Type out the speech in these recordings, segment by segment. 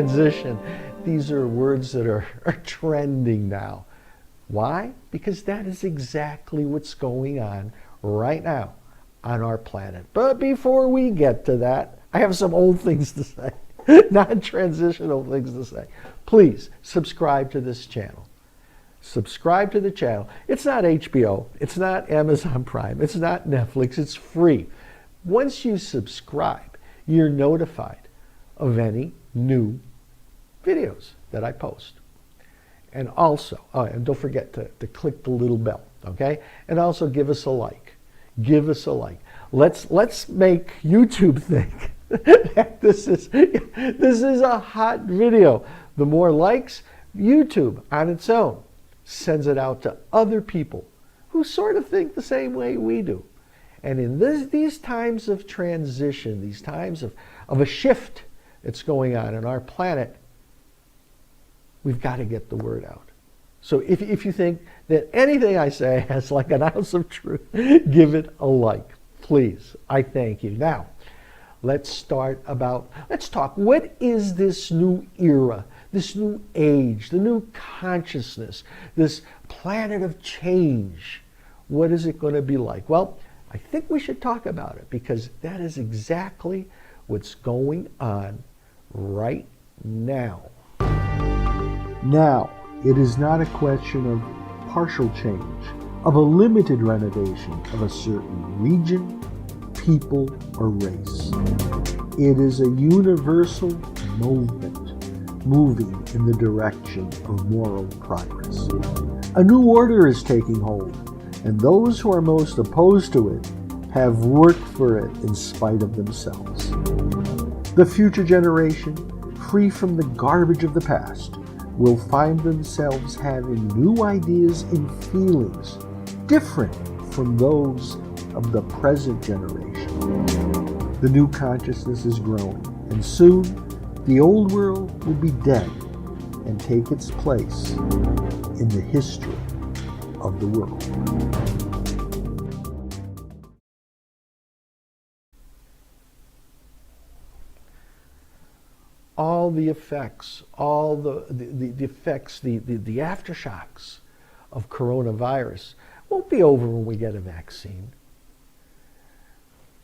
transition. These are words that are trending now. Why? Because that is exactly what's going on right now on our planet. But before we get to that, I have some old things to say, non-transitional things to say. Please subscribe to this channel. Subscribe to the channel. It's not HBO. It's not Amazon Prime. It's not Netflix. It's free. Once you subscribe, you're notified of any new videos that I post. And also, and don't forget to click the little bell, okay? And also give us a like. Give us a like. Let's make YouTube think that this is a hot video. The more likes, YouTube on its own sends it out to other people who sort of think the same way we do. And in these times of transition, these times of a shift that's going on in our planet, we've got to get the word out. So if you think that anything I say has like an ounce of truth, give it a like. Please, I thank you. Now, let's talk, what is this new era, this new age, the new consciousness, this planet of change? What is it going to be like? Well, I think we should talk about it because that is exactly what's going on right now. Now, it is not a question of partial change, of a limited renovation of a certain region, people, or race. It is a universal movement moving in the direction of moral progress. A new order is taking hold, and those who are most opposed to it have worked for it in spite of themselves. The future generation, free from the garbage of the past, will find themselves having new ideas and feelings different from those of the present generation. The new consciousness is growing, and soon the old world will be dead and take its place in the history of the world. All the effects, all the effects, the aftershocks of coronavirus won't be over when we get a vaccine.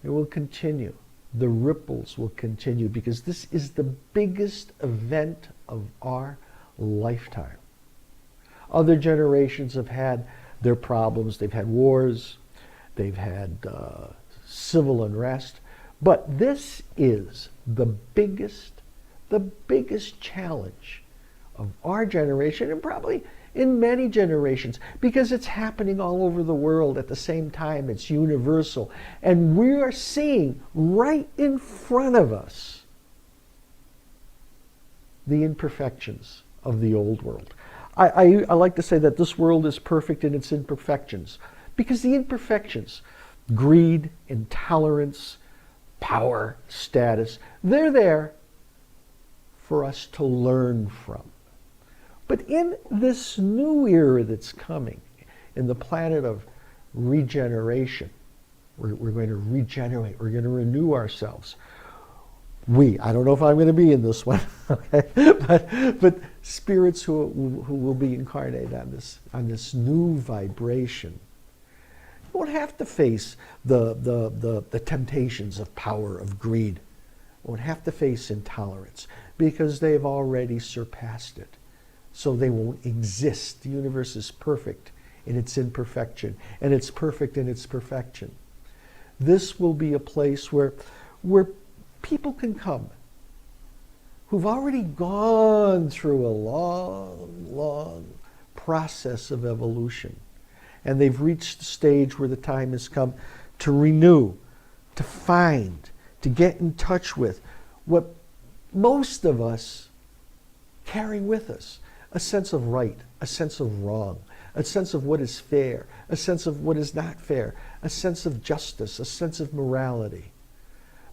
It will continue. The ripples will continue because this is the biggest event of our lifetime. Other generations have had their problems. They've had wars. They've had civil unrest. But this is the biggest challenge of our generation and probably in many generations because it's happening all over the world at the same time. It's universal. And we are seeing right in front of us the imperfections of the old world. I like to say that this world is perfect in its imperfections because the imperfections, greed, intolerance, power, status, they're there for us to learn from. But in this new era that's coming, in the planet of regeneration, we're going to regenerate, we're going to renew ourselves. I don't know if I'm going to be in this one, okay? But spirits who will be incarnated on this new vibration won't have to face the temptations of power, of greed, won't have to face intolerance because they've already surpassed it. So they won't exist. The universe is perfect in its imperfection, and it's perfect in its perfection. This will be a place where people can come who've already gone through a long process of evolution. And they've reached the stage where the time has come to renew, to find, to get in touch with what most of us carry with us. A sense of right, a sense of wrong, a sense of what is fair, a sense of what is not fair, a sense of justice, a sense of morality.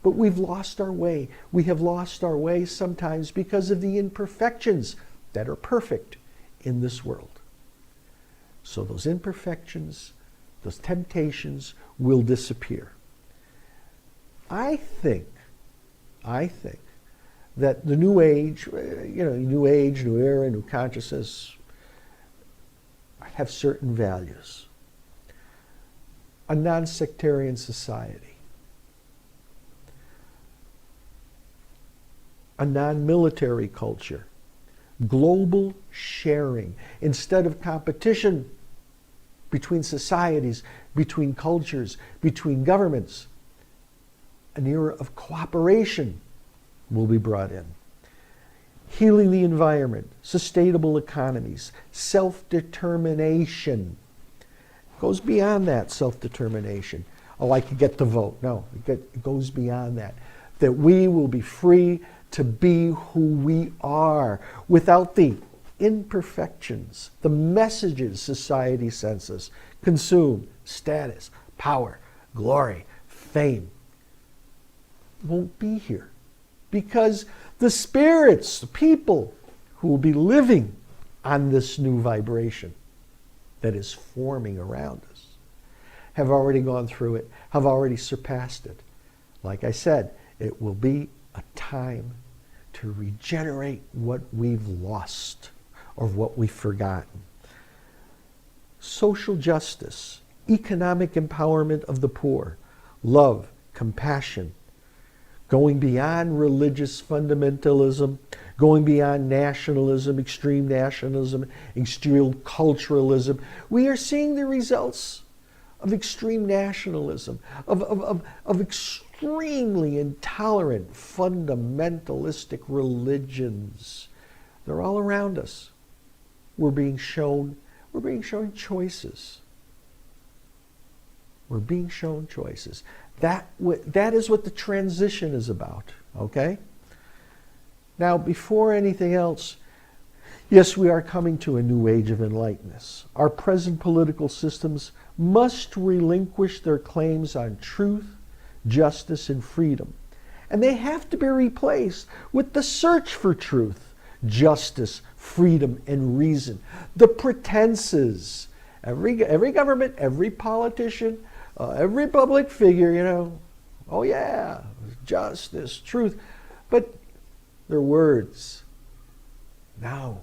But we've lost our way. We have lost our way sometimes because of the imperfections that are perfect in this world. So those imperfections, those temptations will disappear. I think that the new age, new age, new era, new consciousness have certain values. A non-sectarian society, a non-military culture, global sharing instead of competition between societies, between cultures, between governments. An era of cooperation will be brought in. Healing the environment, sustainable economies, self-determination. Goes beyond that, self-determination. Oh, I could get the vote. No, it goes beyond that. That we will be free to be who we are without the imperfections, the messages society sends us: consume, status, power, glory, fame. Won't be here. Because the spirits, the people who will be living on this new vibration that is forming around us, have already gone through it, have already surpassed it. Like I said, it will be a time to regenerate what we've lost or what we've forgotten. Social justice, economic empowerment of the poor, love, compassion, going beyond religious fundamentalism, going beyond nationalism, extreme culturalism. We are seeing the results of extreme nationalism, of extremely intolerant, fundamentalistic religions. They're all around us. We're being shown choices. We're being shown choices. That is what the transition is about, okay? Now, before anything else, yes, we are coming to a new age of enlightenment. Our present political systems must relinquish their claims on truth, justice, and freedom. And they have to be replaced with the search for truth, justice, freedom, and reason. The pretenses. Every government, every politician, every public figure, oh yeah, justice, truth. But they're words. Now,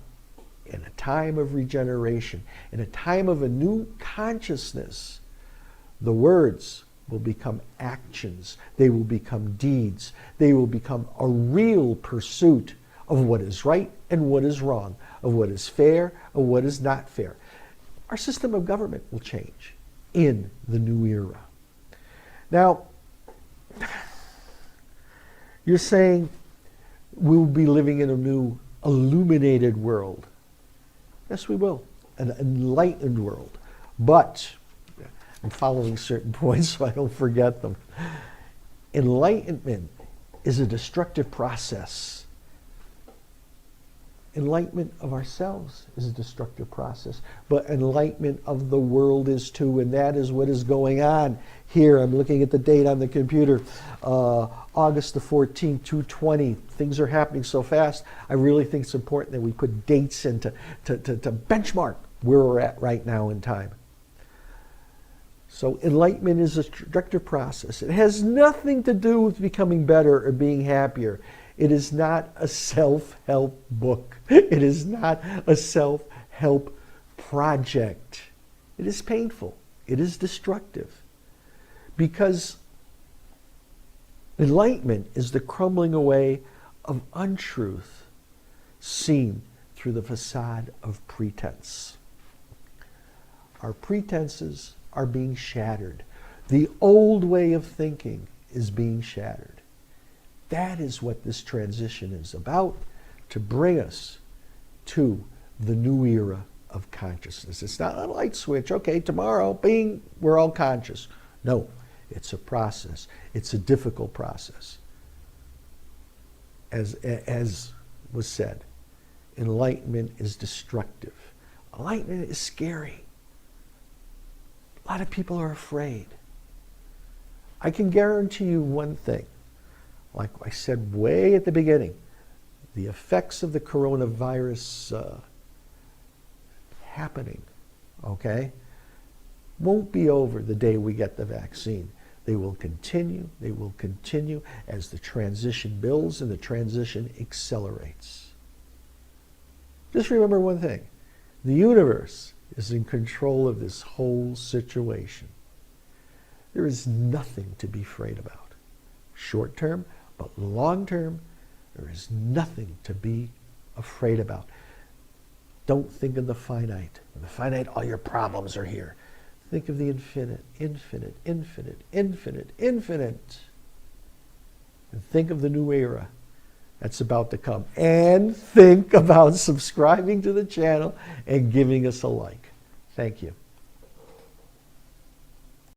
in a time of regeneration, in a time of a new consciousness, the words will become actions. They will become deeds. They will become a real pursuit of what is right and what is wrong, of what is fair and what is not fair. Our system of government will change in the new era. Now, you're saying we'll be living in a new illuminated world. Yes, we will. An enlightened world. But, I'm following certain points so I don't forget them. Enlightenment is a destructive process. Enlightenment of ourselves is a destructive process, but enlightenment of the world is too, and that is what is going on here. I'm looking at the date on the computer, August the 14th, 2:20. Things are happening so fast. I really think it's important that we put dates in to benchmark where we're at right now in time. So enlightenment is a destructive process. It has nothing to do with becoming better or being happier. It is not a self-help book. It is not a self-help project. It is painful. It is destructive. Because enlightenment is the crumbling away of untruth seen through the facade of pretense. Our pretenses are being shattered. The old way of thinking is being shattered. That is what this transition is about, to bring us to the new era of consciousness. It's not a light switch. Okay, tomorrow, bing, we're all conscious. No, it's a process. It's a difficult process. As was said, enlightenment is destructive. Enlightenment is scary. A lot of people are afraid. I can guarantee you one thing. Like I said way at the beginning, the effects of the coronavirus happening, okay, won't be over the day we get the vaccine. They will continue. They will continue as the transition builds and the transition accelerates. Just remember one thing. The universe is in control of this whole situation. There is nothing to be afraid about. Short term, but long term, there is nothing to be afraid about. Don't think of the finite. In the finite, all your problems are here. Think of the infinite, infinite, infinite, infinite, infinite. And think of the new era that's about to come. And think about subscribing to the channel and giving us a like. Thank you.